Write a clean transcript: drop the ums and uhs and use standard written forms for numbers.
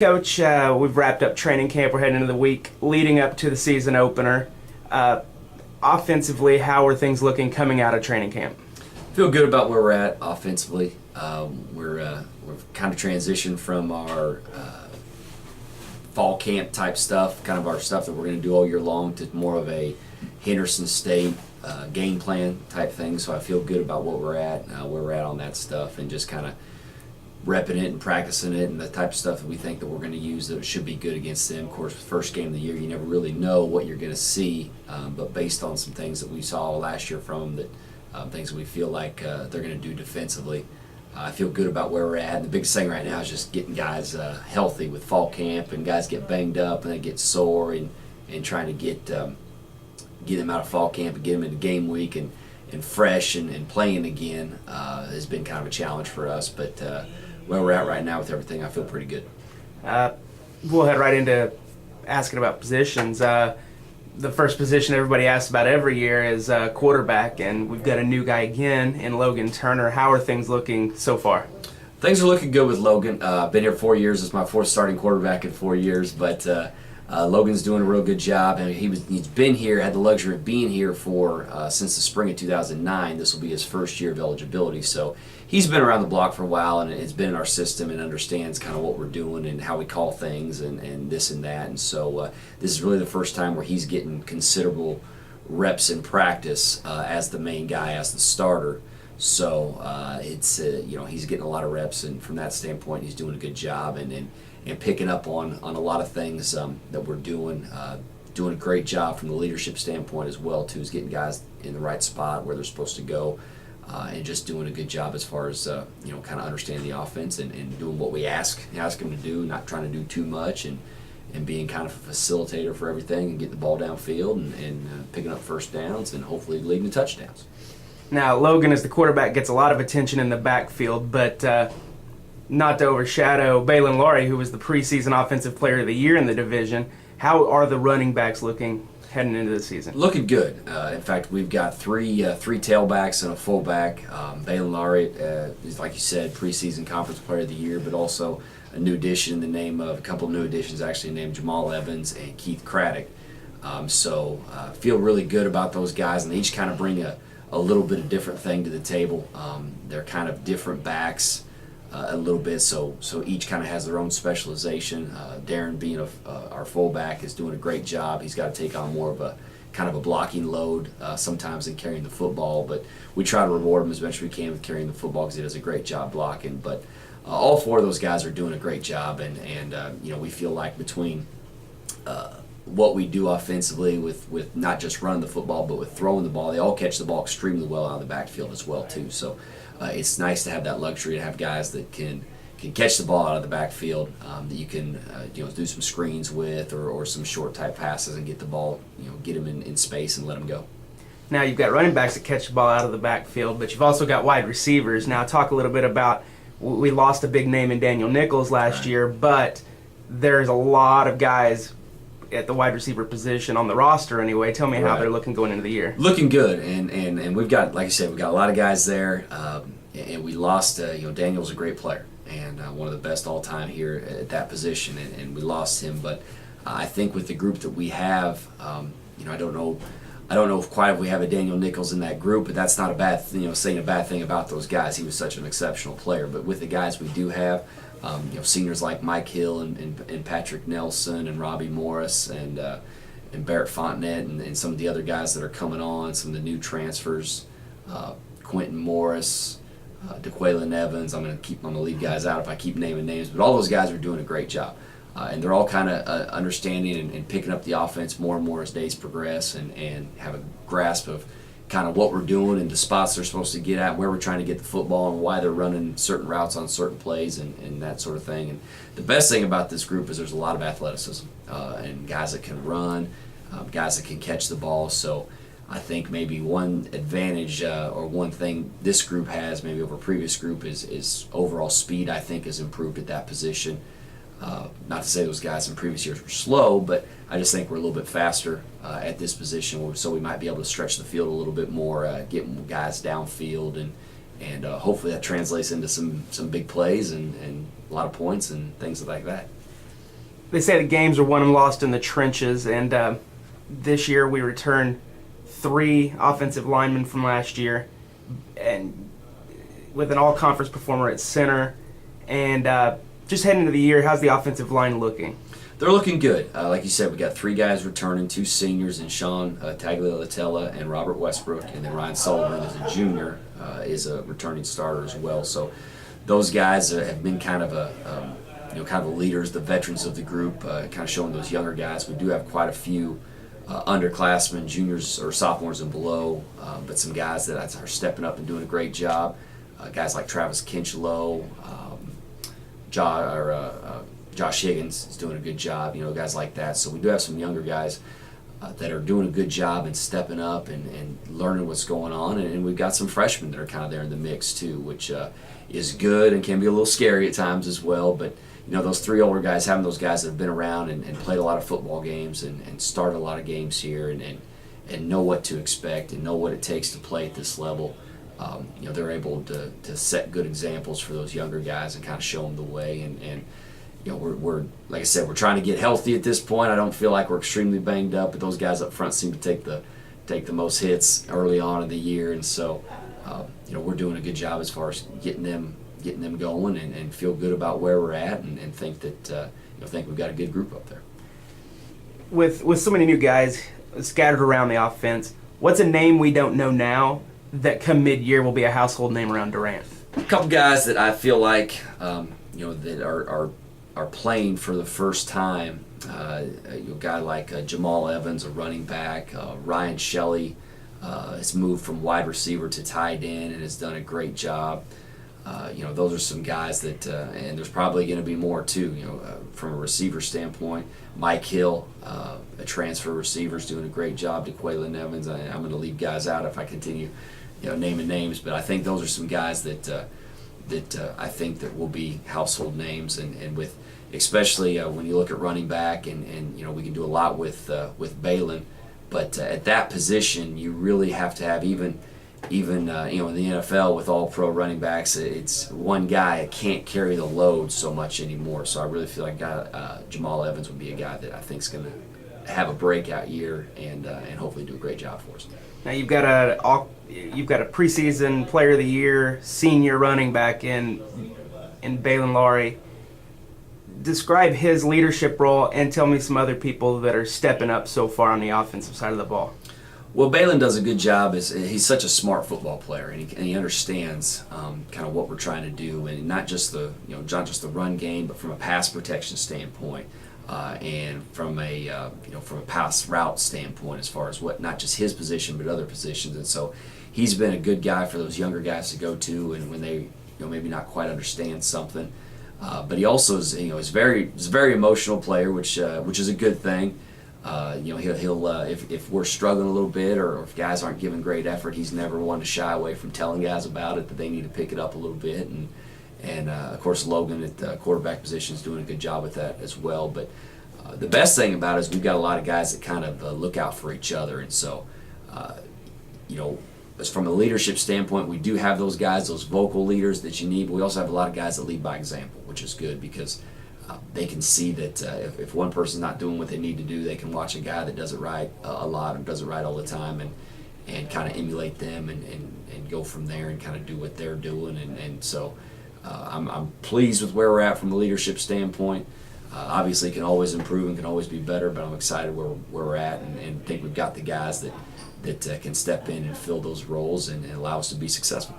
Coach, we've wrapped up training camp. We're heading into the week leading up to the season opener. Offensively, how are things looking coming out of training camp? Feel good about where we're at offensively. We've kind of transitioned from our fall camp type stuff, kind of our stuff that we're going to do all year long, to more of a Henderson State game plan type thing. So I feel good about what we're at, where we're at on that stuff, and just kind of repping it and practicing it and the type of stuff that we think that we're going to use that should be good against them. Of course, first game of the year, you never really know what you're going to see, but based on some things that we saw last year from them, that things that we feel like they're going to do defensively, I feel good about where we're at. And the biggest thing right now is just getting guys healthy with fall camp, and guys get banged up and they get sore, and trying to get them out of fall camp and get them into game week and fresh and playing again has been kind of a challenge for us. But where we're at right now with everything, I feel pretty good. We'll head right into asking about positions. The first position everybody asks about every year is quarterback, and we've got a new guy again in Logan Turner. How are things looking so far? Things are looking good with Logan. Been here 4 years. It's my fourth starting quarterback in 4 years, but Logan's doing a real good job, and he's been here, had the luxury of being here for since the spring of 2009. This will be his first year of eligibility, so he's been around the block for a while and has been in our system and understands kind of what we're doing and how we call things and this and that. And so this is really the first time where he's getting considerable reps in practice as the main guy, as the starter. So it's he's getting a lot of reps, and from that standpoint, he's doing a good job and picking up on a lot of things that we're doing. Doing a great job from the leadership standpoint as well too, is getting guys in the right spot where they're supposed to go. And just doing a good job as far as kind of understanding the offense and doing what we ask him to do, not trying to do too much, and being kind of a facilitator for everything and getting the ball downfield and picking up first downs and hopefully leading to touchdowns. Now, Logan, as the quarterback, gets a lot of attention in the backfield, but not to overshadow Balin Laurie, who was the preseason Offensive Player of the Year in the division. How are the running backs looking heading into the season? Looking good. In fact, we've got three tailbacks and a fullback. Balin Laurie is, like you said, preseason Conference Player of the Year, but also a new addition a couple of new additions actually, named Jamal Evans and Keith Craddock. So feel really good about those guys, and they each kind of bring a little bit of different thing to the table. They're kind of different backs a little bit, so each kind of has their own specialization. Darren, being our fullback, is doing a great job. He's got to take on more of a kind of a blocking load sometimes in carrying the football, but we try to reward him as much as we can with carrying the football because he does a great job blocking. But all four of those guys are doing a great job, and we feel like between what we do offensively with not just running the football but with throwing the ball, they all catch the ball extremely well out of the backfield as well too. So it's nice to have that luxury to have guys that can catch the ball out of the backfield, that you can do some screens with or some short type passes and get the ball, get them in space and let them go. Now, you've got running backs that catch the ball out of the backfield, but you've also got wide receivers. Now, talk a little bit about, we lost a big name in Daniel Nichols last year, but there's a lot of guys at the wide receiver position on the roster anyway. Tell me how they're looking going into the year. Looking good, and we've got, like I said, we've got a lot of guys there, and we lost, Daniel's a great player and one of the best all time here at that position, and we lost him, but I think with the group that we have, I don't know if quite if we have a Daniel Nichols in that group, but that's not a bad saying a bad thing about those guys. He was such an exceptional player, but with the guys we do have, seniors like Mike Hill and Patrick Nelson and Robbie Morris and Barrett Fontenette and some of the other guys that are coming on, some of the new transfers, Quentin Morris, DeQuaylin Evans. I'm going to leave guys out if I keep naming names, but all those guys are doing a great job. And they're all kind of understanding and picking up the offense more and more as days progress and have a grasp of kind of what we're doing and the spots they're supposed to get at, where we're trying to get the football and why they're running certain routes on certain plays and that sort of thing. And the best thing about this group is there's a lot of athleticism and guys that can run, guys that can catch the ball. So I think maybe one advantage or one thing this group has maybe over previous group is overall speed. I think has improved at that position. Not to say those guys in previous years were slow, but I just think we're a little bit faster at this position, so we might be able to stretch the field a little bit more, get guys downfield, and hopefully that translates into some big plays and a lot of points and things like that. they say the games are won and lost in the trenches, and this year we returned 3 offensive linemen from last year, and with an all-conference performer at center. And just heading into the year, how's the offensive line looking? They're looking good. Like you said, we got 3 guys returning, 2 seniors, and Sean Tagliatella and Robert Westbrook, and then Ryan Sullivan is a junior, is a returning starter as well. So those guys have been kind of kind of the leaders, the veterans of the group, kind of showing those younger guys. We do have quite a few underclassmen, juniors or sophomores and below, but some guys that are stepping up and doing a great job. Guys like Travis Kinchlow, Josh Higgins is doing a good job, guys like that. So we do have some younger guys that are doing a good job and stepping up and learning what's going on. And we've got some freshmen that are kind of there in the mix too, which is good and can be a little scary at times as well. But those 3 older guys, having those guys that have been around and played a lot of football games and started a lot of games here and know what to expect and know what it takes to play at this level, they're able to set good examples for those younger guys and kind of show them the way. And we're like I said, we're trying to get healthy at this point. I don't feel like we're extremely banged up, but those guys up front seem to take the most hits early on in the year, and so we're doing a good job as far as getting them going and feel good about where we're at and think that think we've got a good group up there. With so many new guys scattered around the offense, what's a name we don't know now that come mid-year will be a household name around Durant? A couple guys that I feel like that are playing for the first time. A guy like Jamal Evans, a running back. Ryan Shelley has moved from wide receiver to tight end and has done a great job. Those are some guys that, and there's probably going to be more too. From a receiver standpoint, Mike Hill, a transfer receiver, is doing a great job. DeQuaylen Evans. I'm going to leave guys out if I continue, naming names, but I think those are some guys that I think that will be household names, and with especially when you look at running back, and we can do a lot with Balin, but at that position you really have to have even in the NFL with all pro running backs, it's one guy that can't carry the load so much anymore. So I really feel like Jamal Evans would be a guy that I think is going to have a breakout year and hopefully do a great job for us. Now you've got a preseason player of the year, senior running back in Balin Laurie. Describe his leadership role and tell me some other people that are stepping up so far on the offensive side of the ball. Well, Balin does a good job. He's such a smart football player, and he understands kind of what we're trying to do, and not just the run game, but from a pass protection standpoint, and from a pass route standpoint, as far as what not just his position but other positions. And so he's been a good guy for those younger guys to go to, and when they maybe not quite understand something. But he also is he's a very emotional player, which is a good thing. He'll if we're struggling a little bit or if guys aren't giving great effort, he's never one to shy away from telling guys about it, that they need to pick it up a little bit. And of course Logan at the quarterback position is doing a good job with that as well. But the best thing about it is we've got a lot of guys that kind of look out for each other, and so as from a leadership standpoint, we do have those guys, those vocal leaders that you need, but we also have a lot of guys that lead by example, which is good because they can see that if one person's not doing what they need to do, they can watch a guy that does it right a lot and does it right all the time and kind of emulate them and go from there and kind of do what they're doing. And so I'm pleased with where we're at from a leadership standpoint. Obviously, it can always improve and can always be better, but I'm excited where we're at and think we've got the guys that can step in and fill those roles and allow us to be successful.